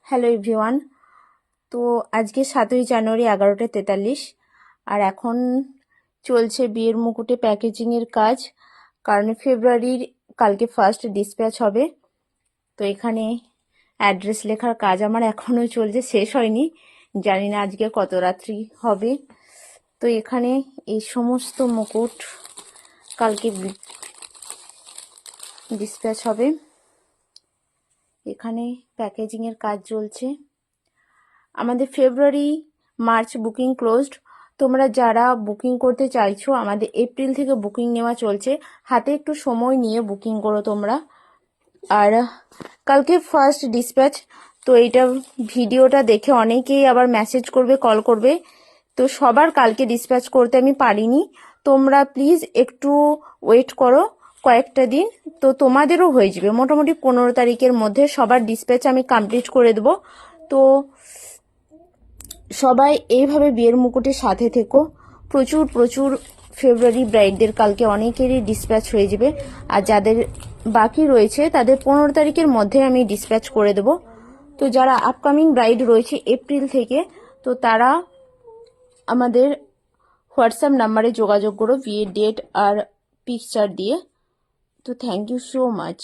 Hello everyone. তো আজকে 7ই জানুয়ারি 11:43 আর এখন চলছে বিয়ের মুকুটে প্যাকেজিংয়ের কাজ, কারণ ফেব্রুয়ারির কালকে ফার্স্ট ডিসপ্যাচ হবে। তো এখানে অ্যাড্রেস লেখার কাজ আমার এখনও চলছে, শেষ হয়নি, জানি না আজকে কত রাত্রি হবে। তো এখানে এই সমস্ত মুকুট কালকে ডিসপ্যাচ হবে। এখানে প্যাকেজিংয়ের কাজ চলছে। আমাদের ফেব্রুয়ারি মার্চ বুকিং ক্লোজড। তোমরা যারা বুকিং করতে চাইছো, আমাদের এপ্রিল থেকে বুকিং নেওয়া চলছে, হাতে একটু সময় নিয়ে বুকিং করো তোমরা। আর কালকে ফার্স্ট ডিসপ্যাচ, তো এইটা ভিডিওটা দেখে অনেকেই আবার মেসেজ করবে, কল করবে, তো সবার কালকে ডিসপ্যাচ করতে আমি পারিনি। তোমরা প্লিজ একটু ওয়েট করো কয়েকটা দিন, তো তোমাদেরও হয়ে যাবে। মোটামুটি 15 তারিখের মধ্যে সবার ডিসপ্যাচ আমি কমপ্লিট করে দেবো। তো সবাই এইভাবে বিয়ের মুকুটের সাথে থেকো। প্রচুর প্রচুর ফেব্রুয়ারি ব্রাইডদের কালকে অনেকেরই ডিসপ্যাচ হয়ে যাবে, আর যাদের বাকি রয়েছে তাদের 15 তারিখের মধ্যে আমি ডিসপ্যাচ করে দেব। তো যারা আপকামিং ব্রাইড রয়েছে এপ্রিল থেকে, তো তারা আমাদের হোয়াটসঅ্যাপ নাম্বারে যোগাযোগ করো বিয়ের ডেট আর পিকচার দিয়ে। তো থ্যাংক ইউ সো মাচ।